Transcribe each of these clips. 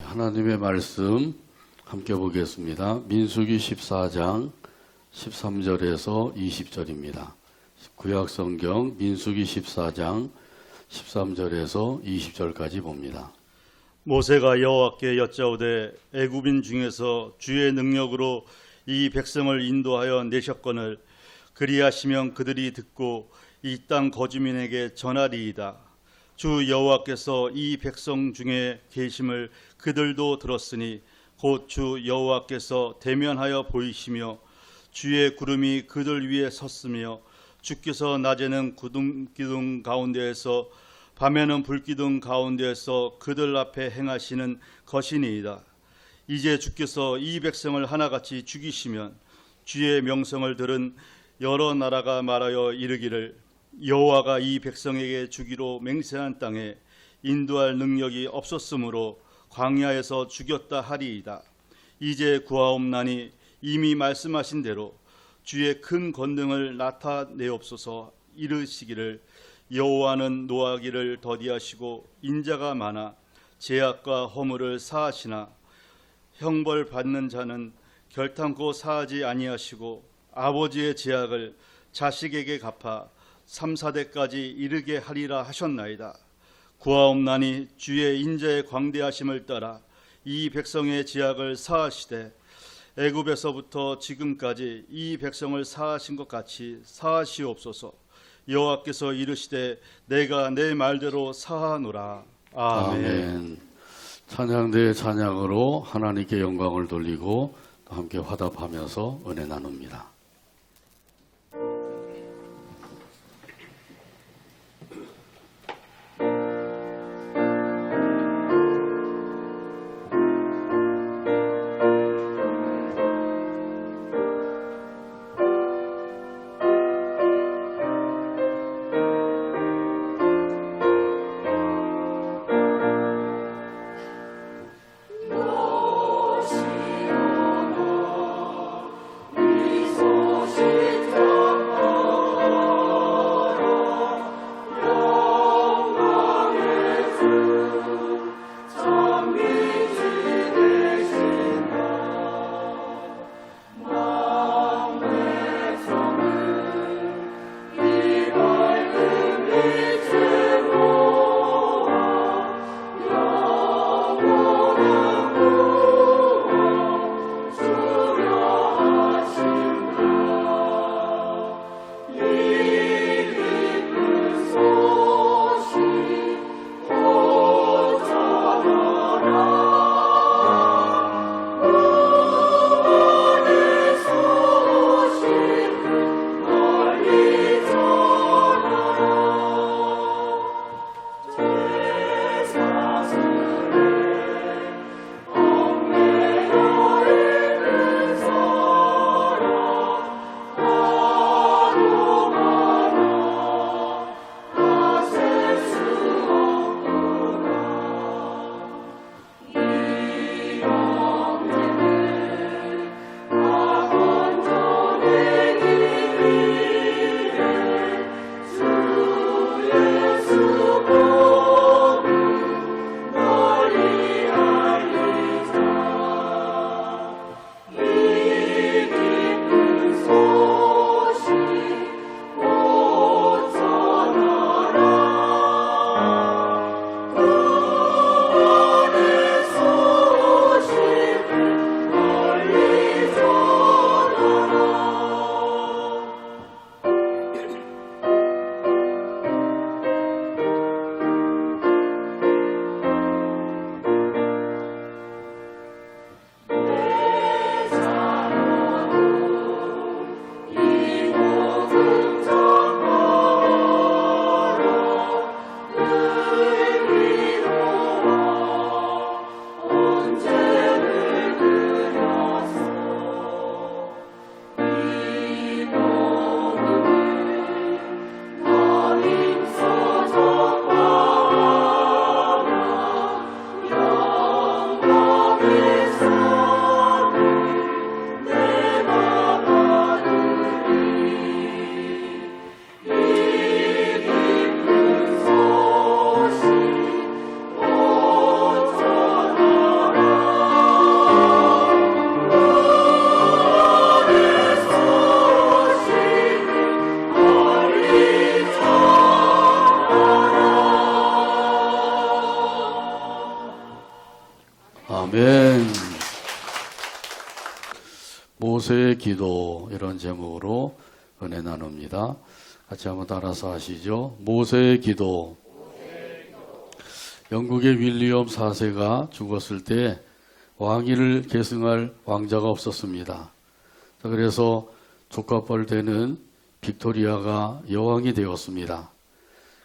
하나님의 말씀 함께 보겠습니다. 민수기 14장 13절에서 20절입니다. 구약성경 민수기 14장 13절에서 20절까지 봅니다. 모세가 여호와께 여짜오되 애굽인 중에서 주의 능력으로 이 백성을 인도하여 내셨거늘 그리하시면 그들이 듣고 이 땅 거주민에게 전하리이다. 주 여호와께서 이 백성 중에 계심을 그들도 들었으니 곧 주 여호와께서 대면하여 보이시며 주의 구름이 그들 위에 섰으며 주께서 낮에는 구름 가운데에서 밤에는 불기둥 가운데에서 그들 앞에 행하시는 것이니이다. 이제 주께서 이 백성을 하나같이 죽이시면 주의 명성을 들은 여러 나라가 말하여 이르기를 여호와가 이 백성에게 주기로 맹세한 땅에 인도할 능력이 없었으므로 광야에서 죽였다 하리이다. 이제 구하옵나니 이미 말씀하신 대로 주의 큰 권능을 나타내옵소서. 이르시기를 여호와는 노하기를 더디하시고 인자가 많아 죄악과 허물을 사하시나 형벌 받는 자는 결탄코 사하지 아니하시고 아버지의 죄악을 자식에게 갚아 3, 4대까지 이르게 하리라 하셨나이다. 구하옵나니 주의 인자의 광대하심을 따라 이 백성의 죄악을 사하시되 애굽에서부터 지금까지 이 백성을 사하신 것 같이 사하시옵소서. 여호와께서 이르시되 내가 내 말대로 사하노라. 아멘. 찬양대의 찬양으로 하나님께 영광을 돌리고 또 함께 화답하면서 은혜 나눕니다. 이 아멘. 모세의 기도 이런 제목으로 은혜 나눕니다. 같이 한번 따라서 하시죠. 모세의 기도. 영국의 윌리엄 4세가 죽었을 때 왕위를 계승할 왕자가 없었습니다. 그래서 조카뻘 되는 빅토리아가 여왕이 되었습니다.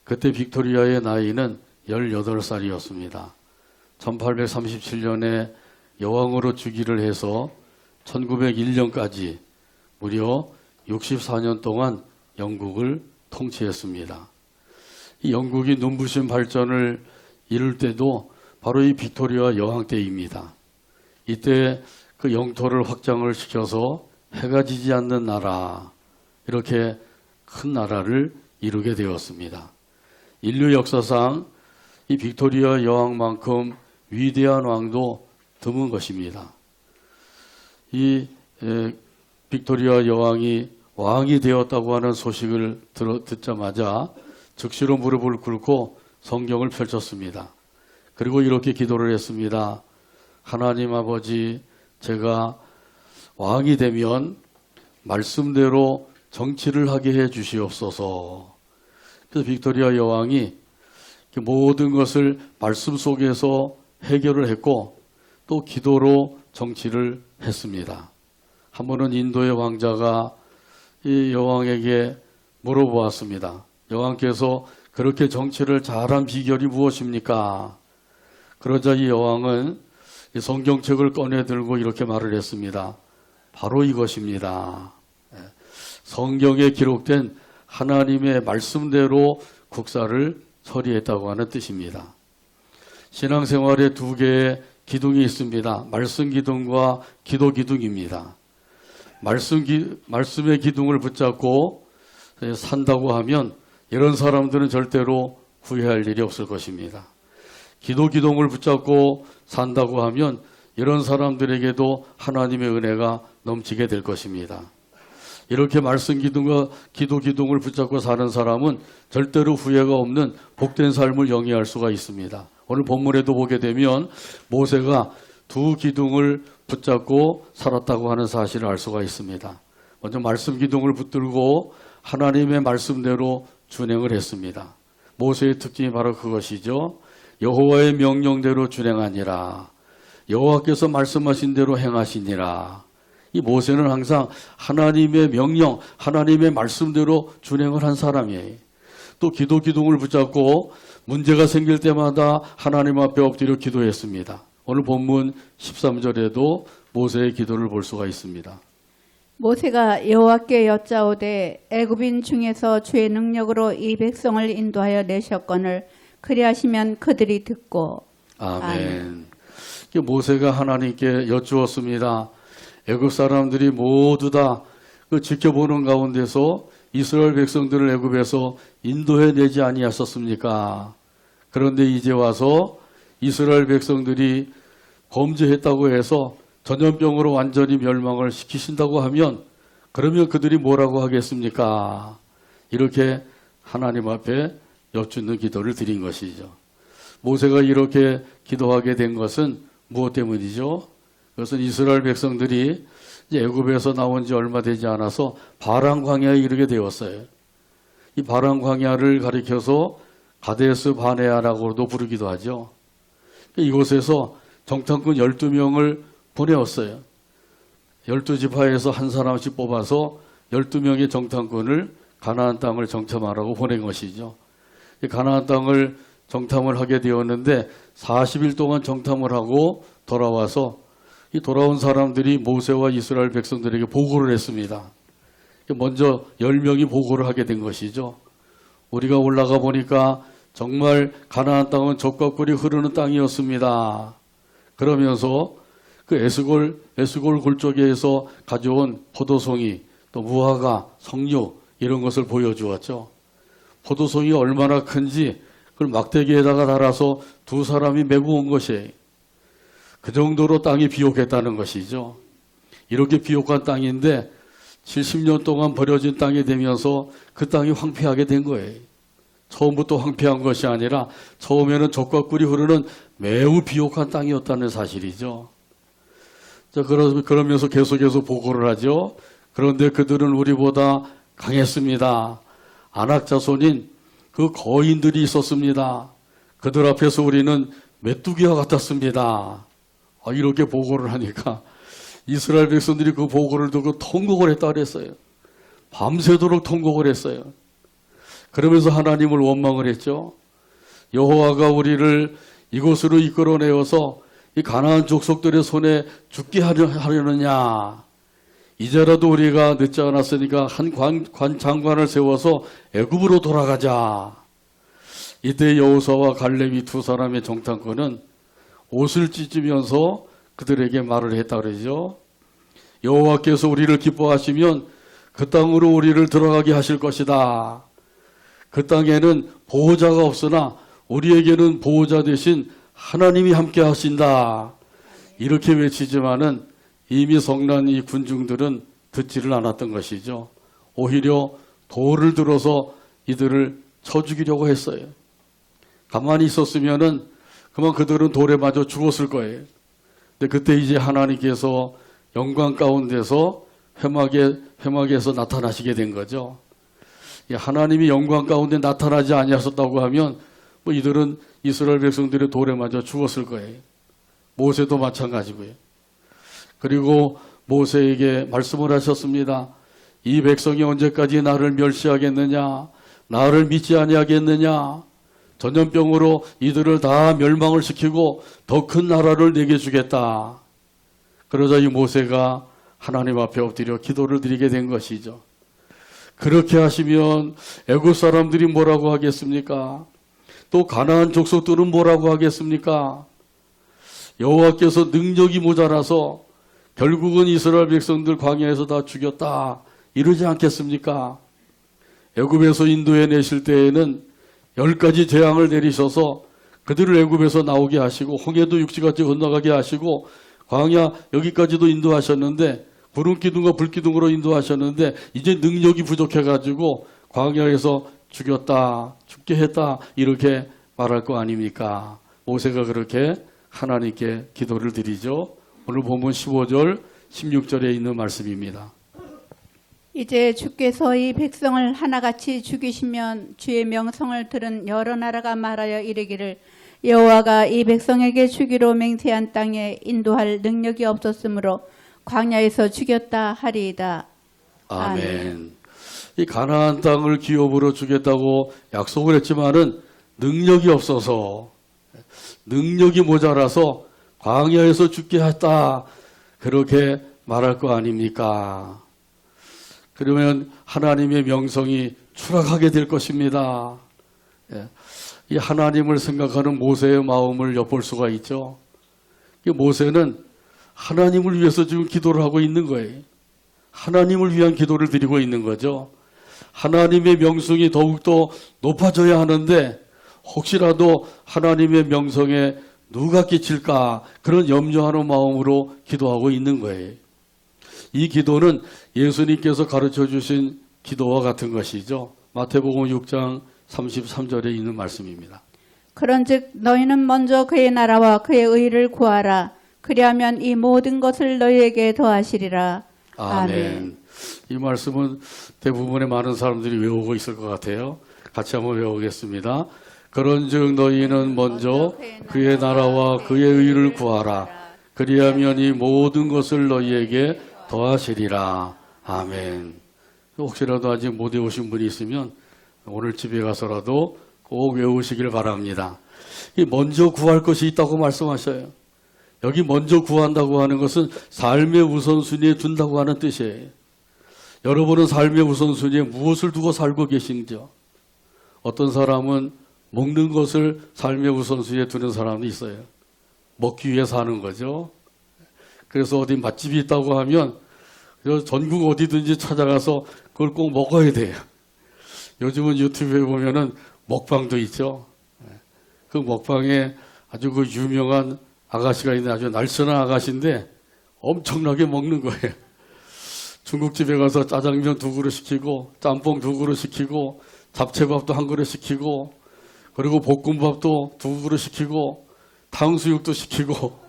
그때 빅토리아의 나이는 18살이었습니다. 1837년에 여왕으로 즉위를 해서 1901년까지 무려 64년 동안 영국을 통치했습니다. 이 영국이 눈부신 발전을 이룰 때도 바로 이 빅토리아 여왕 때입니다. 이때 그 영토를 확장을 시켜서 해가 지지 않는 나라, 이렇게 큰 나라를 이루게 되었습니다. 인류 역사상 이 빅토리아 여왕만큼 위대한 왕도 드문 것입니다. 이 빅토리아 여왕이 왕이 되었다고 하는 소식을 듣자마자 즉시로 무릎을 꿇고 성경을 펼쳤습니다. 그리고 이렇게 기도를 했습니다. 하나님 아버지, 제가 왕이 되면 말씀대로 정치를 하게 해 주시옵소서. 그래서 빅토리아 여왕이 모든 것을 말씀 속에서 해결을 했고 또 기도로 정치를 했습니다. 한 번은 인도의 왕자가 이 여왕에게 물어보았습니다. 여왕께서 그렇게 정치를 잘한 비결이 무엇입니까? 그러자 이 여왕은 이 성경책을 꺼내 들고 이렇게 말을 했습니다. 바로 이것입니다. 성경에 기록된 하나님의 말씀대로 국사를 처리했다고 하는 뜻입니다. 신앙생활에 두 개의 기둥이 있습니다. 말씀 기둥과 기도 기둥입니다. 말씀의 기둥을 붙잡고 산다고 하면 이런 사람들은 절대로 후회할 일이 없을 것입니다. 기도 기둥을 붙잡고 산다고 하면 이런 사람들에게도 하나님의 은혜가 넘치게 될 것입니다. 이렇게 말씀 기둥과 기도 기둥을 붙잡고 사는 사람은 절대로 후회가 없는 복된 삶을 영위할 수가 있습니다. 오늘 본문에도 보게 되면 모세가 두 기둥을 붙잡고 살았다고 하는 사실을 알 수가 있습니다. 먼저 말씀 기둥을 붙들고 하나님의 말씀대로 준행을 했습니다. 모세의 특징이 바로 그것이죠. 여호와의 명령대로 준행하니라. 여호와께서 말씀하신 대로 행하시니라. 이 모세는 항상 하나님의 명령, 하나님의 말씀대로 준행을 한 사람이에요. 또 기도 기둥을 붙잡고 문제가 생길 때마다 하나님 앞에 엎드려 기도했습니다. 오늘 본문 13절에도 모세의 기도를 볼 수가 있습니다. 모세가 여호와께 여짜오되 애굽인 중에서 주의 능력으로 이 백성을 인도하여 내셨거늘 그리하시면 그들이 듣고. 아멘. 모세가 하나님께 여쭈었습니다. 애굽 사람들이 모두 다 그 지켜보는 가운데서 이스라엘 백성들을 애굽에서 인도해내지 아니하셨습니까? 그런데 이제 와서 이스라엘 백성들이 범죄했다고 해서 전염병으로 완전히 멸망을 시키신다고 하면 그러면 그들이 뭐라고 하겠습니까? 이렇게 하나님 앞에 여쭙는 기도를 드린 것이죠. 모세가 이렇게 기도하게 된 것은 무엇 때문이죠? 그것은 이스라엘 백성들이 이제 애굽에서 나온 지 얼마 되지 않아서 바란 광야에 이르게 되었어요. 이 바란 광야를 가리켜서 가데스 바네아라고도 부르기도 하죠. 이곳에서 정탐꾼 12명을 보내었어요. 12지파에서 한 사람씩 뽑아서 12명의 정탐꾼을 가나안 땅을 정탐하라고 보낸 것이죠. 이 가나안 땅을 정탐을 하게 되었는데 40일 동안 정탐을 하고 돌아와서 이 돌아온 사람들이 모세와 이스라엘 백성들에게 보고를 했습니다. 먼저 10명이 보고를 하게 된 것이죠. 우리가 올라가 보니까 정말 가나안 땅은 젖과 꿀이 흐르는 땅이었습니다. 그러면서 그 에스골 골짜기에서 가져온 포도송이, 또 무화과, 석류 이런 것을 보여주었죠. 포도송이 얼마나 큰지 그걸 막대기에다가 달아서 두 사람이 메고 온 것이에요. 그 정도로 땅이 비옥했다는 것이죠. 이렇게 비옥한 땅인데 70년 동안 버려진 땅이 되면서 그 땅이 황폐하게 된 거예요. 처음부터 황폐한 것이 아니라 처음에는 젖과 꿀이 흐르는 매우 비옥한 땅이었다는 사실이죠. 자, 그러면서 계속해서 보고를 하죠. 그런데 그들은 우리보다 강했습니다. 안악 자손인 그 거인들이 있었습니다. 그들 앞에서 우리는 메뚜기와 같았습니다. 이렇게 보고를 하니까 이스라엘 백성들이 그 보고를 듣고 통곡을 했다 그랬어요. 밤새도록 통곡을 했어요. 그러면서 하나님을 원망을 했죠. 여호와가 우리를 이곳으로 이끌어내어서 이 가나안 족속들의 손에 죽게 하려느냐. 이제라도 우리가 늦지 않았으니까 한 장관을 세워서 애굽으로 돌아가자. 이때 여호수아와 갈렙이 두 사람의 정탐꾼은 옷을 찢으면서 그들에게 말을 했다 그러죠. 여호와께서 우리를 기뻐하시면 그 땅으로 우리를 들어가게 하실 것이다. 그 땅에는 보호자가 없으나 우리에게는 보호자 대신 하나님이 함께 하신다. 이렇게 외치지만은 이미 성난 이 군중들은 듣지를 않았던 것이죠. 오히려 돌을 들어서 이들을 쳐 죽이려고 했어요. 가만히 있었으면은 그만 그들은 돌에 맞아 죽었을 거예요. 근데 그때 이제 하나님께서 영광 가운데서 회막에서 나타나시게 된 거죠. 하나님이 영광 가운데 나타나지 아니하셨다고 하면 뭐 이들은 이스라엘 백성들의 돌에 맞아 죽었을 거예요. 모세도 마찬가지고요. 그리고 모세에게 말씀을 하셨습니다. 이 백성이 언제까지 나를 멸시하겠느냐? 나를 믿지 아니하겠느냐? 전염병으로 이들을 다 멸망을 시키고 더 큰 나라를 내게 주겠다. 그러자 이 모세가 하나님 앞에 엎드려 기도를 드리게 된 것이죠. 그렇게 하시면 애굽 사람들이 뭐라고 하겠습니까? 또 가나안 족속들은 뭐라고 하겠습니까? 여호와께서 능력이 모자라서 결국은 이스라엘 백성들 광야에서 다 죽였다. 이러지 않겠습니까? 애굽에서 인도해 내실 때에는 10가지 재앙을 내리셔서 그들을 애굽에서 나오게 하시고 홍해도 육지같이 건너가게 하시고 광야 여기까지도 인도하셨는데 구름 기둥과 불 기둥으로 인도하셨는데 이제 능력이 부족해가지고 광야에서 죽였다, 죽게 했다 이렇게 말할 거 아닙니까? 모세가 그렇게 하나님께 기도를 드리죠. 오늘 본문 15절, 16절에 있는 말씀입니다. 이제 주께서 이 백성을 하나같이 죽이시면 주의 명성을 들은 여러 나라가 말하여 이르기를 여호와가 이 백성에게 주기로 맹세한 땅에 인도할 능력이 없었으므로 광야에서 죽였다 하리이다. 아멘. 이 가나안 땅을 기업으로 주겠다고 약속을 했지만은 능력이 없어서 능력이 모자라서 광야에서 죽게 했다. 그렇게 말할 거 아닙니까? 그러면 하나님의 명성이 추락하게 될 것입니다. 이 하나님을 생각하는 모세의 마음을 엿볼 수가 있죠. 이 모세는 하나님을 위해서 지금 기도를 하고 있는 거예요. 하나님을 위한 기도를 드리고 있는 거죠. 하나님의 명성이 더욱더 높아져야 하는데 혹시라도 하나님의 명성에 누가 끼칠까 그런 염려하는 마음으로 기도하고 있는 거예요. 이 기도는 예수님께서 가르쳐 주신 기도와 같은 것이죠. 마태복음 6장 33절에 있는 말씀입니다. 그런즉 너희는 먼저 그의 나라와 그의 의를 구하라. 그리하면 이 모든 것을 너희에게 더하시리라. 아멘. 이 말씀은 대부분의 많은 사람들이 외우고 있을 것 같아요. 같이 한번 외우겠습니다. 그런즉 너희는 먼저 그의 나라와 그의 의를 구하라. 그리하면 이 모든 것을 너희에게 더하시리라. 아멘. 혹시라도 아직 못 외우신 분이 있으면 오늘 집에 가서라도 꼭 외우시길 바랍니다. 먼저 구할 것이 있다고 말씀하셔요. 여기 먼저 구한다고 하는 것은 삶의 우선순위에 둔다고 하는 뜻이에요. 여러분은 삶의 우선순위에 무엇을 두고 살고 계신지요? 어떤 사람은 먹는 것을 삶의 우선순위에 두는 사람도 있어요. 먹기 위해 사는 거죠. 그래서 어디 맛집이 있다고 하면 전국 어디든지 찾아가서 그걸 꼭 먹어야 돼요. 요즘은 유튜브에 보면은 먹방도 있죠. 그 먹방에 아주 그 유명한 아가씨가 있는데 아주 날씬한 아가씨인데 엄청나게 먹는 거예요. 중국집에 가서 짜장면 2그릇 시키고 짬뽕 2그릇 시키고 잡채밥도 한 그릇 시키고, 그리고 볶음밥도 2그릇 시키고, 탕수육도 시키고,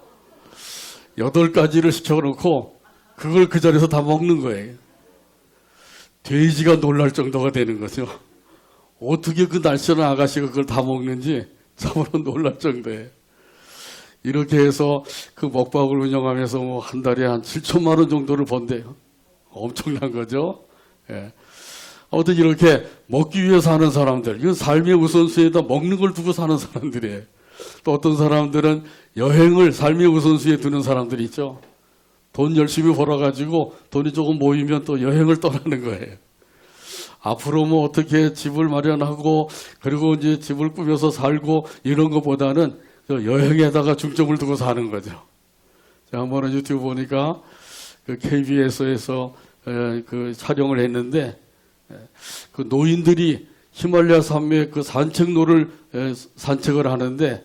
8가지를 시켜놓고 그걸 그 자리에서 다 먹는 거예요. 돼지가 놀랄 정도가 되는 거죠. 어떻게 그 날씬한 아가씨가 그걸 다 먹는지 참으로 놀랄 정도예요. 이렇게 해서 그 먹방을 운영하면서 뭐 한 달에 한 7천만 원 정도를 번대요. 엄청난 거죠. 예. 아무튼 이렇게 먹기 위해 사는 사람들, 이건 삶의 우선순위에다 먹는 걸 두고 사는 사람들이에요. 또 어떤 사람들은 여행을 삶의 우선순위에 두는 사람들이 있죠. 돈 열심히 벌어가지고 돈이 조금 모이면 또 여행을 떠나는 거예요. 앞으로 뭐 어떻게 집을 마련하고 그리고 이제 집을 꾸며서 살고 이런 것보다는 여행에다가 중점을 두고 사는 거죠. 제가 한번은 유튜브 보니까 그 KBS에서 그 촬영을 했는데 그 노인들이 히말라야 산맥 그 산책로를 산책을 하는데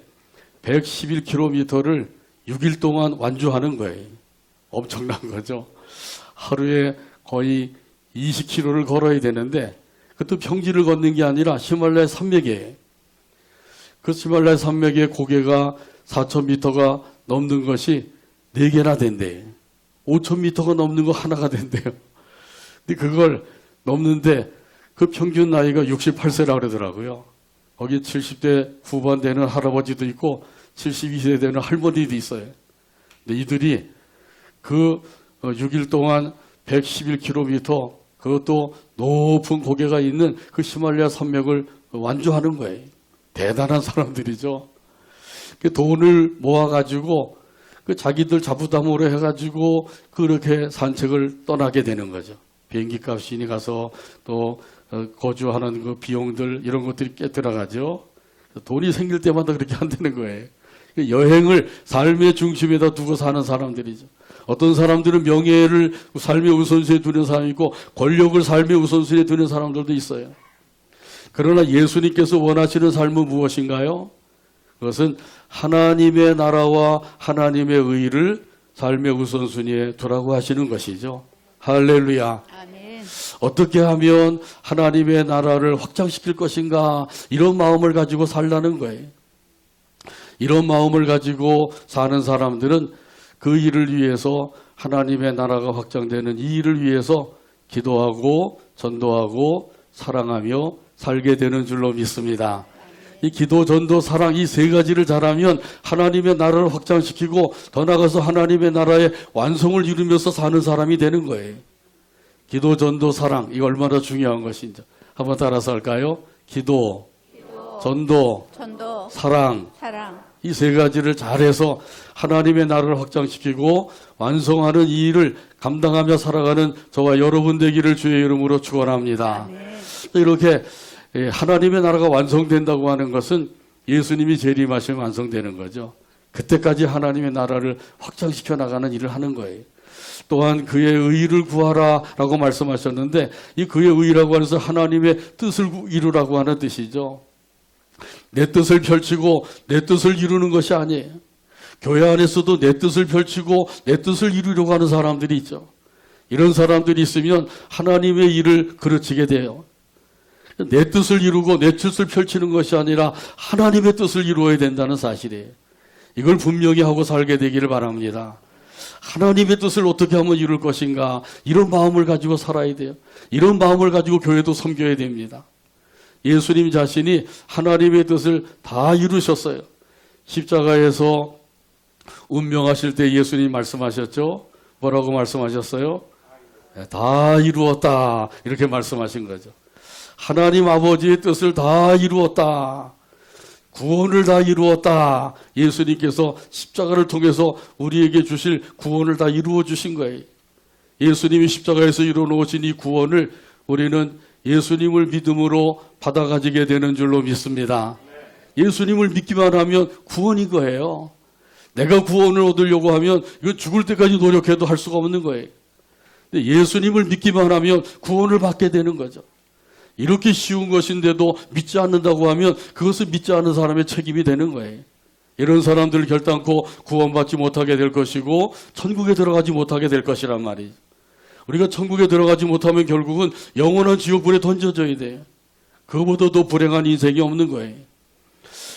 111km를 6일 동안 완주하는 거예요. 엄청난 거죠. 하루에 거의 20km를 걸어야 되는데 그것도 평지를 걷는 게 아니라 히말라야 산맥이에요. 그 히말라야 산맥의 고개가 4,000m가 넘는 것이 4개나 된대요. 5,000m가 넘는 거 하나가 된대요. 근데 그걸 넘는데 그 평균 나이가 68세라고 그러더라고요. 거기 70대 후반 되는 할아버지도 있고 72세 되는 할머니도 있어요. 근데 이들이 그 6일 동안 111km 그것도 높은 고개가 있는 그 히말라야 산맥을 완주하는 거예요. 대단한 사람들이죠. 그 돈을 모아가지고 그 자기들 자부담으로 해가지고 그렇게 산책을 떠나게 되는 거죠. 비행기 값이니 가서 또 거주하는 그 비용들 이런 것들이 꽤 들어가죠. 돈이 생길 때마다 그렇게 한다는 거예요. 여행을 삶의 중심에다 두고 사는 사람들이죠. 어떤 사람들은 명예를 삶의 우선순위에 두는 사람이 있고 권력을 삶의 우선순위에 두는 사람들도 있어요. 그러나 예수님께서 원하시는 삶은 무엇인가요? 그것은 하나님의 나라와 하나님의 의를 삶의 우선순위에 두라고 하시는 것이죠. 할렐루야. 아멘. 어떻게 하면 하나님의 나라를 확장시킬 것인가 이런 마음을 가지고 살라는 거예요. 이런 마음을 가지고 사는 사람들은 그 일을 위해서 하나님의 나라가 확장되는 이 일을 위해서 기도하고 전도하고 사랑하며 살게 되는 줄로 믿습니다. 이 기도, 전도, 사랑 이 3가지를 잘하면 하나님의 나라를 확장시키고 더 나아가서 하나님의 나라의 완성을 이루면서 사는 사람이 되는 거예요. 기도, 전도, 사랑 이거 얼마나 중요한 것인지 한번 따라서 할까요? 기도, 전도, 사랑 이 3가지를 잘해서 하나님의 나라를 확장시키고 완성하는 이 일을 감당하며 살아가는 저와 여러분 되기를 주의 이름으로 축원합니다. 이렇게 하나님의 나라가 완성된다고 하는 것은 예수님이 재림하시면 완성되는 거죠. 그때까지 하나님의 나라를 확장시켜 나가는 일을 하는 거예요. 또한 그의 의를 구하라라고 말씀하셨는데 이 그의 의라고 하는 것은 하나님의 뜻을 이루라고 하는 뜻이죠. 내 뜻을 펼치고 내 뜻을 이루는 것이 아니에요. 교회 안에서도 내 뜻을 펼치고 내 뜻을 이루려고 하는 사람들이 있죠. 이런 사람들이 있으면 하나님의 일을 그르치게 돼요. 내 뜻을 이루고 내 뜻을 펼치는 것이 아니라 하나님의 뜻을 이루어야 된다는 사실이에요. 이걸 분명히 하고 살게 되기를 바랍니다. 하나님의 뜻을 어떻게 하면 이룰 것인가 이런 마음을 가지고 살아야 돼요. 이런 마음을 가지고 교회도 섬겨야 됩니다. 예수님 자신이 하나님의 뜻을 다 이루셨어요. 십자가에서 운명하실 때 예수님 말씀하셨죠. 뭐라고 말씀하셨어요? 다 이루었다 이렇게 말씀하신 거죠. 하나님 아버지의 뜻을 다 이루었다. 구원을 다 이루었다. 예수님께서 십자가를 통해서 우리에게 주실 구원을 다 이루어 주신 거예요. 예수님이 십자가에서 이루어 놓으신 이 구원을 우리는 예수님을 믿음으로 받아가지게 되는 줄로 믿습니다. 예수님을 믿기만 하면 구원인 거예요. 내가 구원을 얻으려고 하면 이건 죽을 때까지 노력해도 할 수가 없는 거예요. 근데 예수님을 믿기만 하면 구원을 받게 되는 거죠. 이렇게 쉬운 것인데도 믿지 않는다고 하면 그것은 믿지 않는 사람의 책임이 되는 거예요. 이런 사람들을 결단코 구원받지 못하게 될 것이고 천국에 들어가지 못하게 될 것이란 말이죠. 우리가 천국에 들어가지 못하면 결국은 영원한 지옥불에 던져져야 돼요. 그보다 더 불행한 인생이 없는 거예요.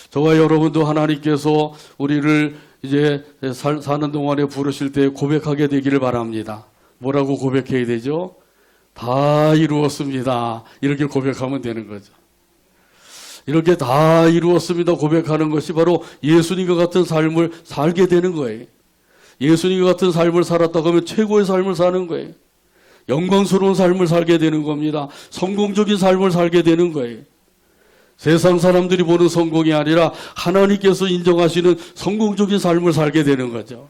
저와 여러분도 하나님께서 우리를 이제 사는 동안에 부르실 때 고백하게 되기를 바랍니다. 뭐라고 고백해야 되죠? 다 이루었습니다. 이렇게 고백하면 되는 거죠. 이렇게 다 이루었습니다 고백하는 것이 바로 예수님과 같은 삶을 살게 되는 거예요. 예수님과 같은 삶을 살았다고 하면 최고의 삶을 사는 거예요. 영광스러운 삶을 살게 되는 겁니다. 성공적인 삶을 살게 되는 거예요. 세상 사람들이 보는 성공이 아니라 하나님께서 인정하시는 성공적인 삶을 살게 되는 거죠.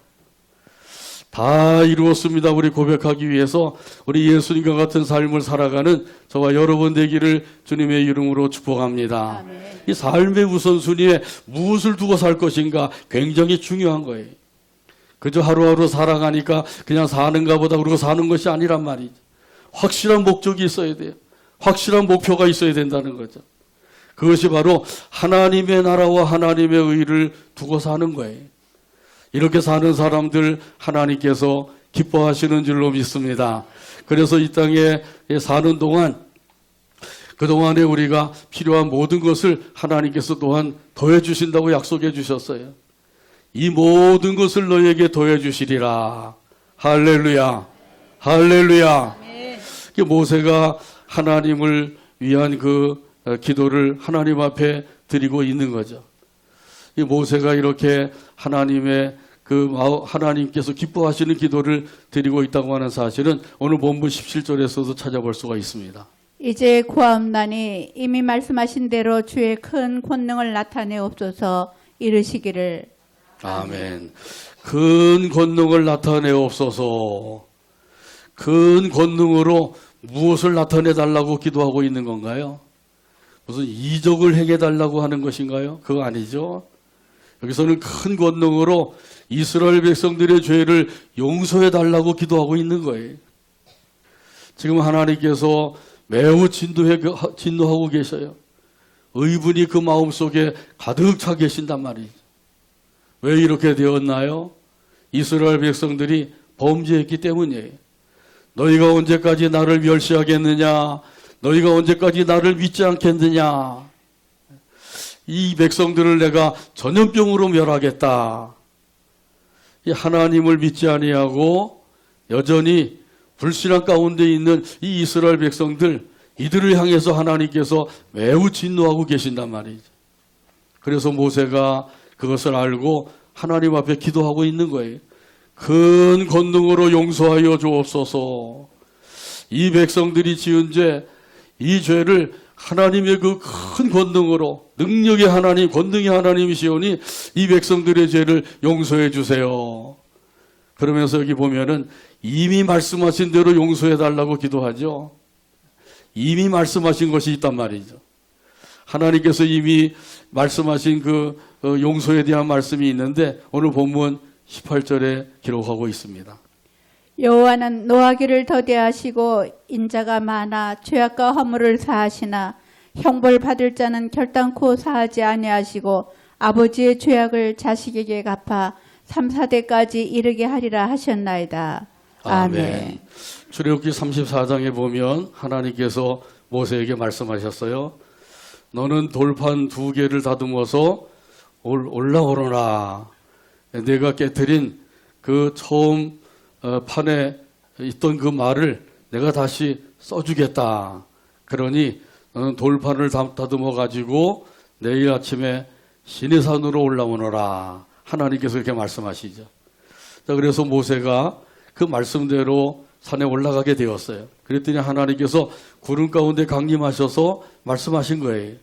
다 이루었습니다. 우리 고백하기 위해서 우리 예수님과 같은 삶을 살아가는 저와 여러분 되기를 주님의 이름으로 축복합니다. 아멘. 이 삶의 우선순위에 무엇을 두고 살 것인가 굉장히 중요한 거예요. 그저 하루하루 살아가니까 그냥 사는가 보다 그러고 사는 것이 아니란 말이죠. 확실한 목적이 있어야 돼요. 확실한 목표가 있어야 된다는 거죠. 그것이 바로 하나님의 나라와 하나님의 의를 두고 사는 거예요. 이렇게 사는 사람들 하나님께서 기뻐하시는 줄로 믿습니다. 그래서 이 땅에 사는 동안 그동안에 우리가 필요한 모든 것을 하나님께서 또한 더해 주신다고 약속해 주셨어요. 이 모든 것을 너에게 더해 주시리라. 할렐루야. 할렐루야. 모세가 하나님을 위한 그 기도를 하나님 앞에 드리고 있는 거죠. 이 모세가 이렇게 하나님께서 기뻐하시는 기도를 드리고 있다고 하는 사실은 오늘 본문 17절에서도 찾아볼 수가 있습니다. 이제 구하옵나니 이미 말씀하신 대로 주의 큰 권능을 나타내옵소서 이르시기를. 아멘. 큰 권능을 나타내옵소서. 큰 권능으로 무엇을 나타내 달라고 기도하고 있는 건가요? 무슨 이적을 행해 달라고 하는 것인가요? 그거 아니죠. 여기서는 큰 권능으로 이스라엘 백성들의 죄를 용서해 달라고 기도하고 있는 거예요. 지금 하나님께서 매우 진노하고 계셔요. 의분이 그 마음속에 가득 차 계신단 말이죠. 왜 이렇게 되었나요? 이스라엘 백성들이 범죄했기 때문이에요. 너희가 언제까지 나를 멸시하겠느냐? 너희가 언제까지 나를 믿지 않겠느냐? 이 백성들을 내가 전염병으로 멸하겠다. 이 하나님을 믿지 아니하고 여전히 불신앙 가운데 있는 이 이스라엘 백성들, 이들을 향해서 하나님께서 매우 진노하고 계신단 말이죠. 그래서 모세가 그것을 알고 하나님 앞에 기도하고 있는 거예요. 큰 권능으로 용서하여 주옵소서. 이 백성들이 지은 죄, 이 죄를 하나님의 그 큰 권능으로, 능력의 하나님, 권능의 하나님이시오니 이 백성들의 죄를 용서해 주세요. 그러면서 여기 보면은 이미 말씀하신 대로 용서해 달라고 기도하죠. 이미 말씀하신 것이 있단 말이죠. 하나님께서 이미 말씀하신 그 용서에 대한 말씀이 있는데 오늘 본문 18절에 기록하고 있습니다. 여호와는 노하기를 더디하시고 인자가 많아 죄악과 허물을 사하시나 형벌 받을 자는 결단코 사하지 아니하시고 아버지의 죄악을 자식에게 갚아 3, 4대까지 이르게 하리라 하셨나이다. 아멘. 출애굽기 34장에 보면 하나님께서 모세에게 말씀하셨어요. 너는 돌판 2개를 다듬어서 올라오너라. 내가 깨뜨린 그 처음 판에 있던 그 말을 내가 다시 써주겠다. 그러니 너는 돌판을 다듬어 가지고 내일 아침에 시내산으로 올라오너라. 하나님께서 이렇게 말씀하시죠. 자, 그래서 모세가 그 말씀대로 산에 올라가게 되었어요. 그랬더니 하나님께서 구름 가운데 강림하셔서 말씀하신 거예요.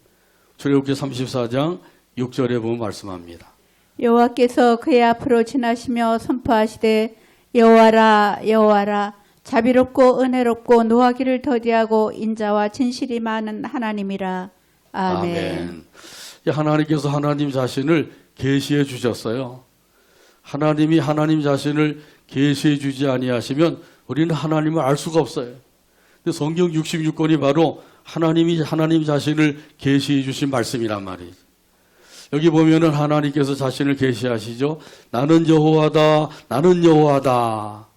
출애굽기 34장 6절에 보면 말씀합니다. 여호와께서 그의 앞으로 지나시며 선포하시되 여호와라 여호와라 자비롭고 은혜롭고 노하기를 더디하고 인자와 진실이 많은 하나님이라. 아멘. 하나님께서 하나님 자신을 계시해 주셨어요. 하나님이 하나님 자신을 계시해 주지 아니하시면 우리는 하나님을 알 수가 없어요. 근데 성경 66권이 바로 하나님이 하나님 자신을 계시해 주신 말씀이란 말이죠. 여기 보면은 하나님께서 자신을 계시하시죠. 나는 여호와다. 나는 여호와다.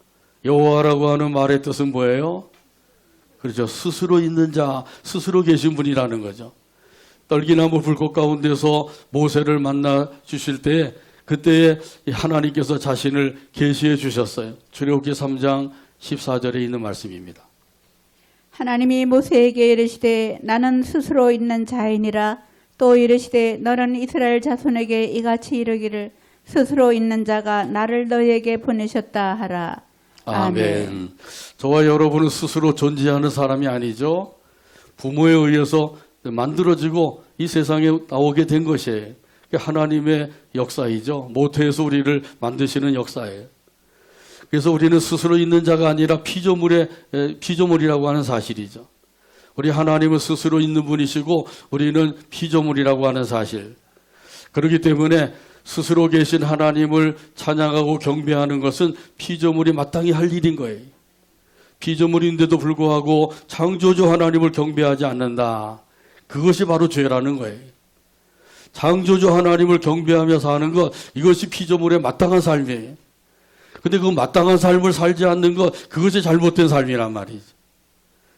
여호와라고 하는 말의 뜻은 뭐예요? 그렇죠. 스스로 있는 자, 스스로 계신 분이라는 거죠. 떨기나무 불꽃 가운데서 모세를 만나 주실 때 그때에 하나님께서 자신을 계시해 주셨어요. 출애굽기 3장 14절에 있는 말씀입니다. 하나님이 모세에게 이르시되 나는 스스로 있는 자이니라. 또 이르시되 너는 이스라엘 자손에게 이같이 이르기를 스스로 있는 자가 나를 너희에게 보내셨다 하라. 아멘. 저와 여러분은 스스로 존재하는 사람이 아니죠. 부모에 의해서 만들어지고 이 세상에 나오게 된 것이에요. 하나님의 역사이죠. 모태에서 우리를 만드시는 역사예요. 그래서 우리는 스스로 있는 자가 아니라 피조물이라고 하는 사실이죠. 우리 하나님은 스스로 있는 분이시고 우리는 피조물이라고 하는 사실. 그렇기 때문에 스스로 계신 하나님을 찬양하고 경배하는 것은 피조물이 마땅히 할 일인 거예요. 피조물인데도 불구하고 창조주 하나님을 경배하지 않는다. 그것이 바로 죄라는 거예요. 창조주 하나님을 경배하며 사는 것, 이것이 피조물의 마땅한 삶이에요. 근데 그 마땅한 삶을 살지 않는 것, 그것이 잘못된 삶이란 말이죠.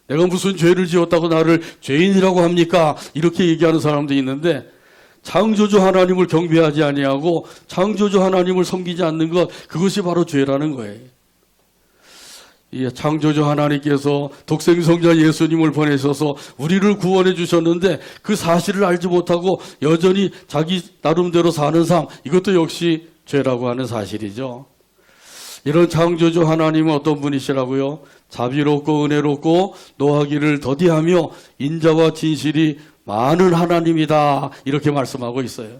내가 무슨 죄를 지었다고 나를 죄인이라고 합니까? 이렇게 얘기하는 사람도 있는데, 창조주 하나님을 경배하지 아니하고 창조주 하나님을 섬기지 않는 것, 그것이 바로 죄라는 거예요. 이 창조주 하나님께서 독생성자 예수님을 보내셔서 우리를 구원해 주셨는데 그 사실을 알지 못하고 여전히 자기 나름대로 사는 삶, 이것도 역시 죄라고 하는 사실이죠. 이런 창조주 하나님은 어떤 분이시라고요? 자비롭고 은혜롭고 노하기를 더디하며 인자와 진실이 많은 하나님이다, 이렇게 말씀하고 있어요.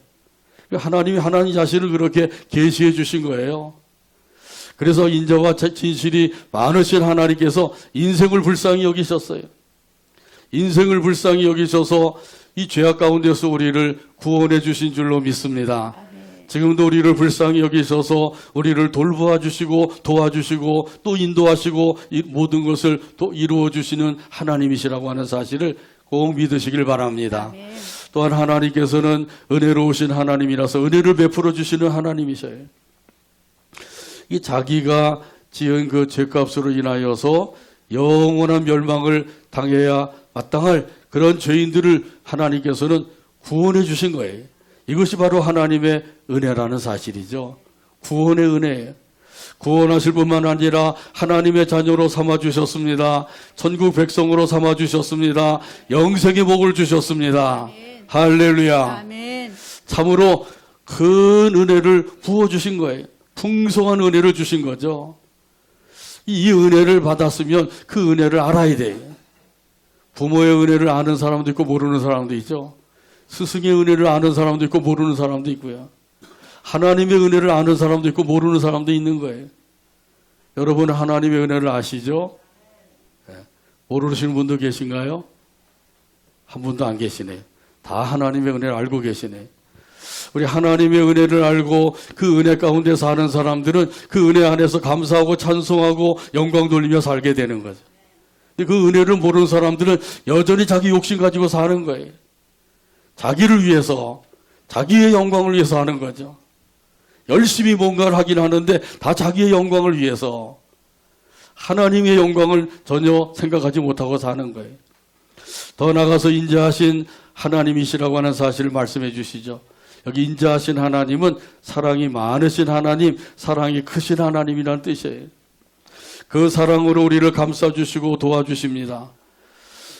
하나님이 하나님 자신을 그렇게 계시해 주신 거예요. 그래서 인자와 진실이 많으신 하나님께서 인생을 불쌍히 여기셨어요. 인생을 불쌍히 여기셔서 이 죄악 가운데서 우리를 구원해 주신 줄로 믿습니다. 지금도 우리를 불쌍히 여기셔서 우리를 돌보아 주시고 도와주시고 또 인도하시고 이 모든 것을 또 이루어 주시는 하나님이시라고 하는 사실을 꼭 믿으시길 바랍니다. 또한 하나님께서는 은혜로우신 하나님이라서 은혜를 베풀어 주시는 하나님이셔요. 이 자기가 지은 그 죄값으로 인하여서 영원한 멸망을 당해야 마땅할 그런 죄인들을 하나님께서는 구원해 주신 거예요. 이것이 바로 하나님의 은혜라는 사실이죠. 구원의 은혜예요. 구원하실 뿐만 아니라 하나님의 자녀로 삼아주셨습니다. 천국 백성으로 삼아주셨습니다. 영생의 복을 주셨습니다. 아멘. 할렐루야. 아멘. 참으로 큰 은혜를 부어주신 거예요. 풍성한 은혜를 주신 거죠. 이 은혜를 받았으면 그 은혜를 알아야 돼요. 부모의 은혜를 아는 사람도 있고 모르는 사람도 있죠. 스승의 은혜를 아는 사람도 있고 모르는 사람도 있고요. 하나님의 은혜를 아는 사람도 있고 모르는 사람도 있는 거예요. 여러분 하나님의 은혜를 아시죠? 네. 모르시는 분도 계신가요? 한 분도 안 계시네요. 다 하나님의 은혜를 알고 계시네요. 우리 하나님의 은혜를 알고 그 은혜 가운데 사는 사람들은 그 은혜 안에서 감사하고 찬송하고 영광 돌리며 살게 되는 거죠. 근데 그 은혜를 모르는 사람들은 여전히 자기 욕심 가지고 사는 거예요. 자기를 위해서, 자기의 영광을 위해서 하는 거죠. 열심히 뭔가를 하긴 하는데 다 자기의 영광을 위해서, 하나님의 영광을 전혀 생각하지 못하고 사는 거예요. 더 나아가서 인자하신 하나님이시라고 하는 사실을 말씀해 주시죠. 여기 인자하신 하나님은 사랑이 많으신 하나님, 사랑이 크신 하나님이라는 뜻이에요. 그 사랑으로 우리를 감싸주시고 도와주십니다.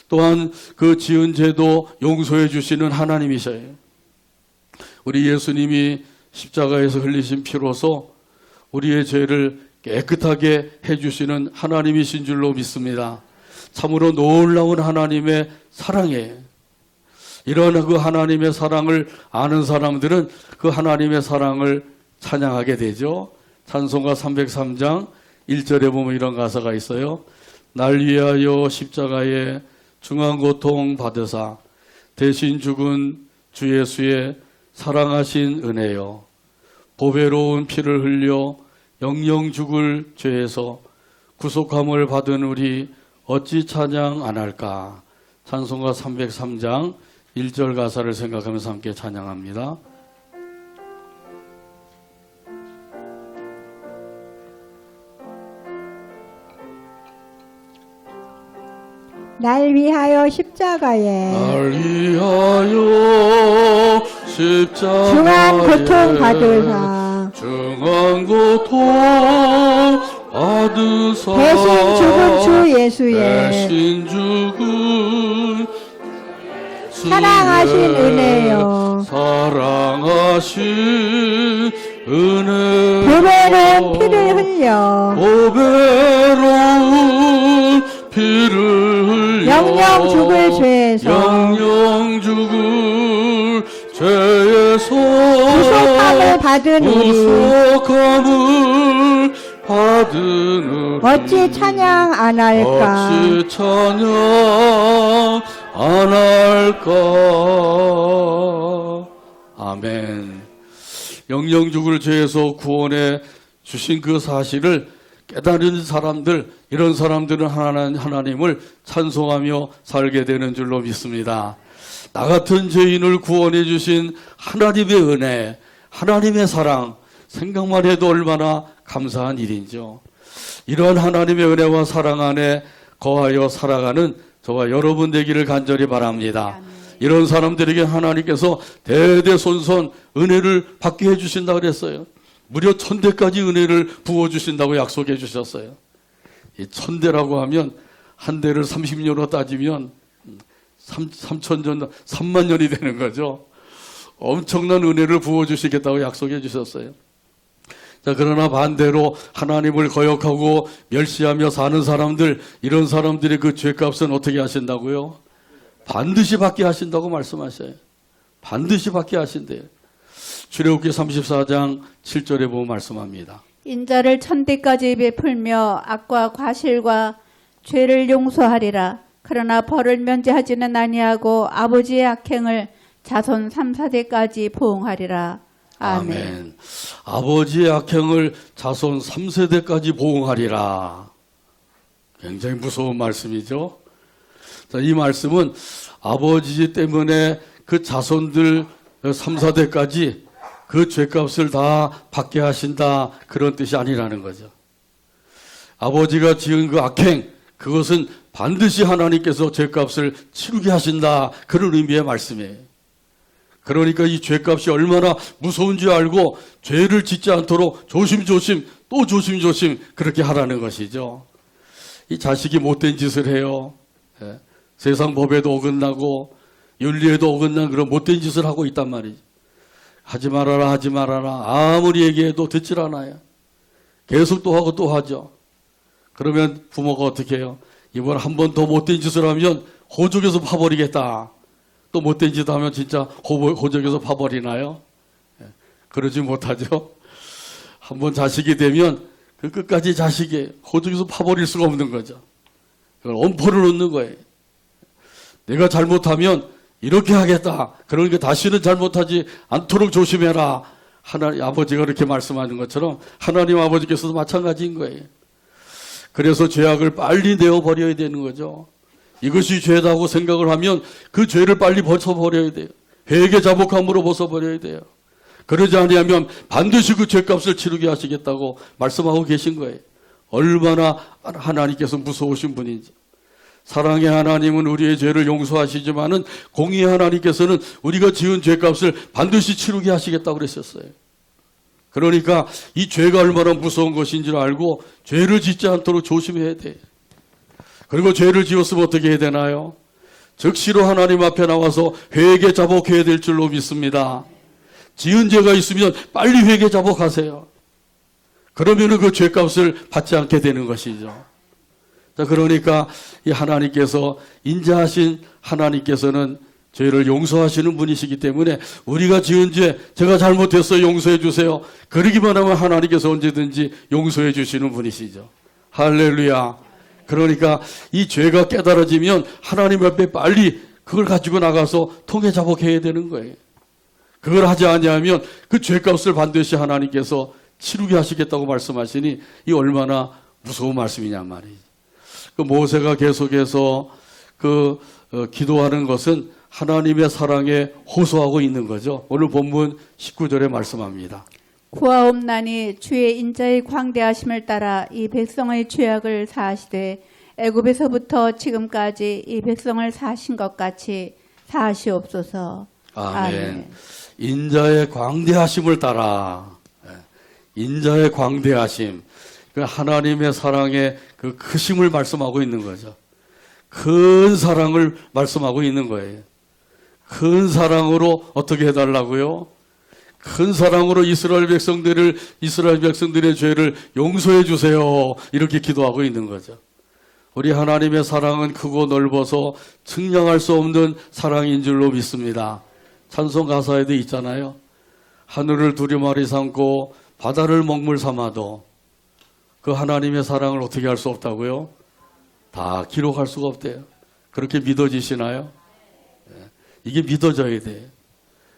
또한 그 지은 죄도 용서해 주시는 하나님이셔요. 우리 예수님이 십자가에서 흘리신 피로서 우리의 죄를 깨끗하게 해주시는 하나님이신 줄로 믿습니다. 참으로 놀라운 하나님의 사랑이에요. 이런 그 하나님의 사랑을 아는 사람들은 그 하나님의 사랑을 찬양하게 되죠. 찬송가 303장 1절에 보면 이런 가사가 있어요. 날 위하여 십자가에 중한 고통 받으사 대신 죽은 주 예수의 사랑하신 은혜요. 보배로운 피를 흘려 영영 죽을 죄에서 구속함을 받은 우리 어찌 찬양 안 할까. 찬송가 303장 1절 가사를 생각하면서 함께 찬양합니다. 날 위하여 십자가에 날 위하여 십자가에 중한 고통 받으사 중한 고통 받으사 대신 죽은 주 예수의 대신 죽은 사랑하신 주의 은혜요 사랑하신 은혜 보배로운 피를 흘려 보배로운 피를 흘려 영영 죽을 죄에서 영영 죽을 죄에서 구속함을 받은 우리 구속함을 받은 우리 어찌 찬양 안 할까 어찌 찬양 안 할까. 아멘. 영영 죽을 죄에서 구원해 주신 그 사실을 깨달은 사람들, 이런 사람들은 하나님을 찬송하며 살게 되는 줄로 믿습니다. 나 같은 죄인을 구원해 주신 하나님의 은혜, 하나님의 사랑, 생각만 해도 얼마나 감사한 일인지요. 이러한 하나님의 은혜와 사랑 안에 거하여 살아가는 저와 여러분 되기를 간절히 바랍니다. 이런 사람들에게 하나님께서 대대손손 은혜를 받게 해주신다 그랬어요. 무려 1000대까지 은혜를 부어주신다고 약속해 주셨어요. 이 1000대라고 하면 한 대를 30년으로 따지면 3000년, 3만 년이 되는 거죠. 엄청난 은혜를 부어주시겠다고 약속해 주셨어요. 자, 그러나 반대로 하나님을 거역하고 멸시하며 사는 사람들, 이런 사람들의 그 죄값은 어떻게 하신다고요? 반드시 받게 하신다고 말씀하셔요. 반드시 받게 하신대요. 출애굽기 34장 7절에 보면 말씀합니다. 인자를 1000대까지 베풀며 악과 과실과 죄를 용서하리라. 그러나 벌을 면제하지는 아니하고 아버지의 악행을 자손 3, 4대까지 보응하리라. 아멘. 아버지의 악행을 자손 3세대까지 보응하리라. 굉장히 무서운 말씀이죠. 자, 이 말씀은 아버지 때문에 그 자손들 3, 4대까지 그 죄값을 다 받게 하신다, 그런 뜻이 아니라는 거죠. 아버지가 지은 그 악행, 그것은 반드시 하나님께서 죄값을 치르게 하신다, 그런 의미의 말씀이에요. 그러니까 이 죄값이 얼마나 무서운지 알고 죄를 짓지 않도록 조심조심 또 조심조심 그렇게 하라는 것이죠. 이 자식이 못된 짓을 해요. 예. 세상 법에도 어긋나고 윤리에도 어긋난 그런 못된 짓을 하고 있단 말이죠. 하지 말아라 하지 말아라 아무리 얘기해도 듣질 않아요. 계속 또 하고 또 하죠. 그러면 부모가 어떻게 해요? 이번 한 번 더 못된 짓을 하면 호적에서 파버리겠다. 또 못된 짓 하면 진짜 호적에서 파버리나요? 그러지 못하죠. 한번 자식이 되면 그 끝까지 자식이 호적에서 파버릴 수가 없는 거죠. 엄포를 놓는 거예요. 내가 잘못하면 이렇게 하겠다. 그러니까 다시는 잘못하지 않도록 조심해라. 하나님 아버지가 그렇게 말씀하는 것처럼 하나님 아버지께서도 마찬가지인 거예요. 그래서 죄악을 빨리 내어버려야 되는 거죠. 이것이 죄다고 생각을 하면 그 죄를 빨리 벗어버려야 돼요. 회개 자복함으로 벗어버려야 돼요. 그러지 아니하면 반드시 그 죄값을 치르게 하시겠다고 말씀하고 계신 거예요. 얼마나 하나님께서 무서우신 분인지. 사랑의 하나님은 우리의 죄를 용서하시지만은 공의의 하나님께서는 우리가 지은 죄값을 반드시 치르게 하시겠다고 그랬었어요. 그러니까 이 죄가 얼마나 무서운 것인지를 알고 죄를 짓지 않도록 조심해야 돼요. 그리고 죄를 지었으면 어떻게 해야 되나요? 즉시로 하나님 앞에 나와서 회개 자복해야 될 줄로 믿습니다. 지은 죄가 있으면 빨리 회개 자복하세요. 그러면은 그 죄값을 받지 않게 되는 것이죠. 자, 그러니까 이 하나님께서 인자하신 하나님께서는 죄를 용서하시는 분이시기 때문에 우리가 지은 죄, 제가 잘못했어요, 용서해 주세요. 그러기만 하면 하나님께서 언제든지 용서해 주시는 분이시죠. 할렐루야. 그러니까 이 죄가 깨달아지면 하나님 앞에 빨리 그걸 가지고 나가서 통해 자복해야 되는 거예요. 그걸 하지 아니하면 그 죄값을 반드시 하나님께서 치르게 하시겠다고 말씀하시니 이 얼마나 무서운 말씀이냐 말이죠. 그 모세가 계속해서 기도하는 것은 하나님의 사랑에 호소하고 있는 거죠. 오늘 본문 19절에 말씀합니다. 구하옵나니 주의 인자의 광대하심을 따라 이 백성의 죄악을 사하시되 애굽에서부터 지금까지 이 백성을 사신 것 같이 사하시옵소서. 아멘. 인자의 광대하심을 따라, 인자의 광대하심, 그 하나님의 사랑의 그 크심을 말씀하고 있는 거죠. 큰 사랑을 말씀하고 있는 거예요. 큰 사랑으로 어떻게 해달라고요? 큰 사랑으로 이스라엘 백성들의 죄를 용서해 주세요. 이렇게 기도하고 있는 거죠. 우리 하나님의 사랑은 크고 넓어서 측량할 수 없는 사랑인 줄로 믿습니다. 찬송 가사에도 있잖아요. 하늘을 두루마리 삼고 바다를 먹물 삼아도 그 하나님의 사랑을 어떻게 할 수 없다고요? 다 기록할 수가 없대요. 그렇게 믿어지시나요? 이게 믿어져야 돼요.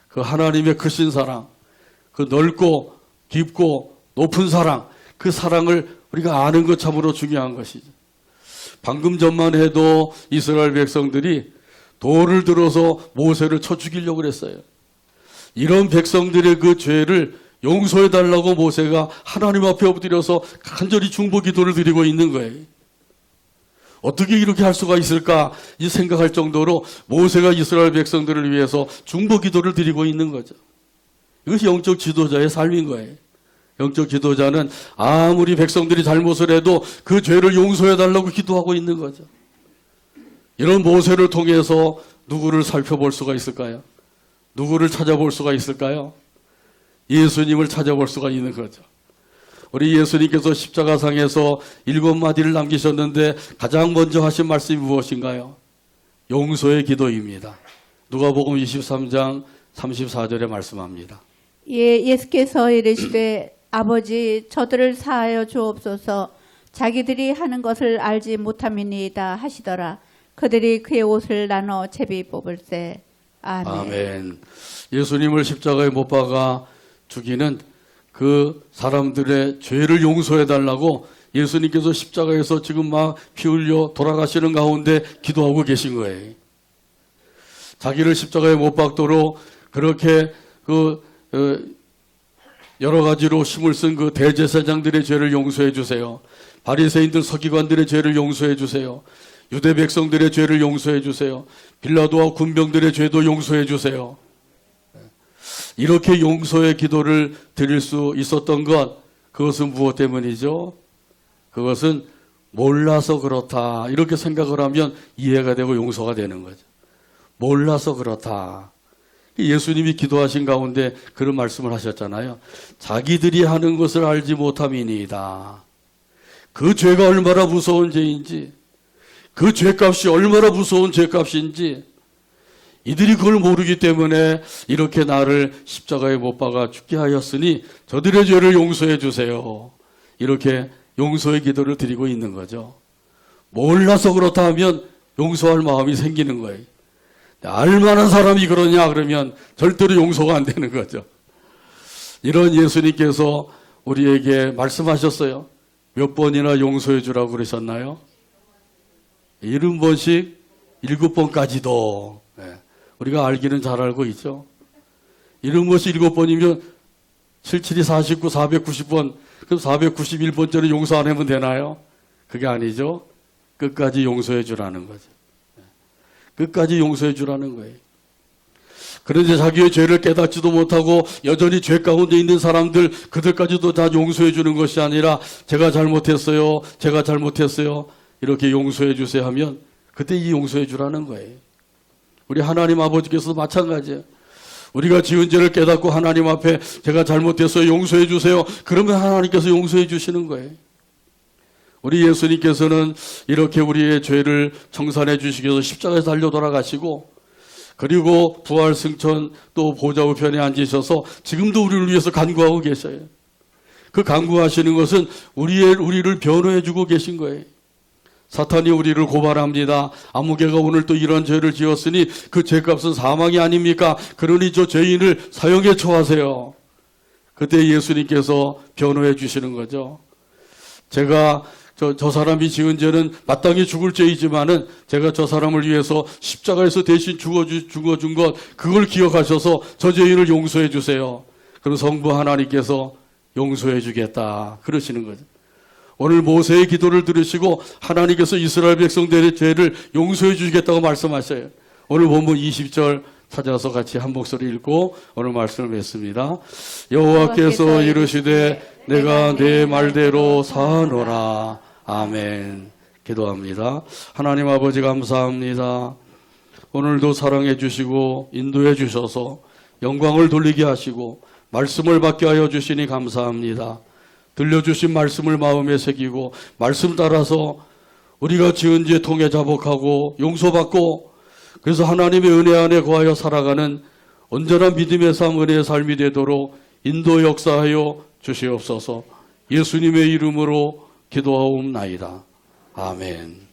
그 하나님의 크신 사랑, 그 넓고 깊고 높은 사랑, 그 사랑을 우리가 아는 것 참으로 중요한 것이죠. 방금 전만 해도 이스라엘 백성들이 돌을 들어서 모세를 쳐 죽이려고 그랬어요. 이런 백성들의 그 죄를 용서해 달라고 모세가 하나님 앞에 엎드려서 간절히 중보 기도를 드리고 있는 거예요. 어떻게 이렇게 할 수가 있을까 이 생각할 정도로 모세가 이스라엘 백성들을 위해서 중보 기도를 드리고 있는 거죠. 이것이 영적 지도자의 삶인 거예요. 영적 지도자는 아무리 백성들이 잘못을 해도 그 죄를 용서해 달라고 기도하고 있는 거죠. 이런 모세를 통해서 누구를 살펴볼 수가 있을까요? 누구를 찾아볼 수가 있을까요? 예수님을 찾아볼 수가 있는 거죠. 우리 예수님께서 십자가상에서 7마디를 남기셨는데 가장 먼저 하신 말씀이 무엇인가요? 용서의 기도입니다. 누가복음 23장 34절에 말씀합니다. 예수께서 이르시되 아버지 저들을 사하여 주옵소서 자기들이 하는 것을 알지 못함이니이다 하시더라. 그들이 그의 옷을 나눠 제비 뽑을세. 아멘. 아멘. 예수님을 십자가에 못 박아 죽이는 그 사람들의 죄를 용서해 달라고 예수님께서 십자가에서 지금 막 피 흘려 돌아가시는 가운데 기도하고 계신 거예요. 자기를 십자가에 못 박도록 그렇게 여러 가지로 힘을 쓴 그 대제사장들의 죄를 용서해 주세요. 바리새인들 서기관들의 죄를 용서해 주세요. 유대 백성들의 죄를 용서해 주세요. 빌라도와 군병들의 죄도 용서해 주세요. 이렇게 용서의 기도를 드릴 수 있었던 것, 그것은 무엇 때문이죠? 그것은 몰라서 그렇다. 이렇게 생각을 하면 이해가 되고 용서가 되는 거죠. 몰라서 그렇다. 예수님이 기도하신 가운데 그런 말씀을 하셨잖아요. 자기들이 하는 것을 알지 못함이니이다. 그 죄가 얼마나 무서운 죄인지, 그 죄값이 얼마나 무서운 죄값인지 이들이 그걸 모르기 때문에 이렇게 나를 십자가에 못 박아 죽게 하였으니 저들의 죄를 용서해 주세요. 이렇게 용서의 기도를 드리고 있는 거죠. 몰라서 그렇다 하면 용서할 마음이 생기는 거예요. 알만한 사람이 그러냐 그러면 절대로 용서가 안 되는 거죠. 이런 예수님께서 우리에게 말씀하셨어요. 몇 번이나 용서해 주라고 그러셨나요? 70번씩 7번까지도. 우리가 알기는 잘 알고 있죠. 70번씩 7번이면 77이 49, 490번. 그럼 491번째로 용서 안 하면 되나요? 그게 아니죠. 끝까지 용서해 주라는 거죠. 끝까지 용서해 주라는 거예요. 그런데 자기의 죄를 깨닫지도 못하고 여전히 죄 가운데 있는 사람들, 그들까지도 다 용서해 주는 것이 아니라 제가 잘못했어요. 제가 잘못했어요. 이렇게 용서해 주세요 하면 그때 이 용서해 주라는 거예요. 우리 하나님 아버지께서도 마찬가지예요. 우리가 지은 죄를 깨닫고 하나님 앞에 제가 잘못했어요. 용서해 주세요. 그러면 하나님께서 용서해 주시는 거예요. 우리 예수님께서는 이렇게 우리의 죄를 청산해 주시기 위해서 십자가에서 달려 돌아가시고 그리고 부활 승천 또 보좌 우편에 앉으셔서 지금도 우리를 위해서 간구하고 계셔요. 그 간구하시는 것은 우리를 변호해 주고 계신 거예요. 사탄이 우리를 고발합니다. 아무개가 오늘 또 이런 죄를 지었으니 그 죄값은 사망이 아닙니까? 그러니 저 죄인을 사형에 처하세요. 그때 예수님께서 변호해 주시는 거죠. 제가 저 사람이 지은 죄는 마땅히 죽을 죄이지만은 제가 저 사람을 위해서 십자가에서 대신 죽어준 것 그걸 기억하셔서 저 죄인을 용서해 주세요. 그럼 성부 하나님께서 용서해 주겠다 그러시는 거죠. 오늘 모세의 기도를 들으시고 하나님께서 이스라엘 백성들의 죄를 용서해 주시겠다고 말씀하셔요. 오늘 본문 20절 찾아서 같이 한 목소리 읽고 오늘 말씀을 맺습니다. 여호와께서 이르시되 내가 내 말대로 사노라. 아멘. 기도합니다. 하나님 아버지 감사합니다. 오늘도 사랑해 주시고 인도해 주셔서 영광을 돌리게 하시고 말씀을 받게 하여 주시니 감사합니다. 들려주신 말씀을 마음에 새기고 말씀 따라서 우리가 지은 죄 통해 자복하고 용서받고 그래서 하나님의 은혜 안에 거하여 살아가는 온전한 믿음의 삶, 은혜의 삶이 되도록 인도 역사하여 주시옵소서. 예수님의 이름으로 기도하옵나이다. 아멘.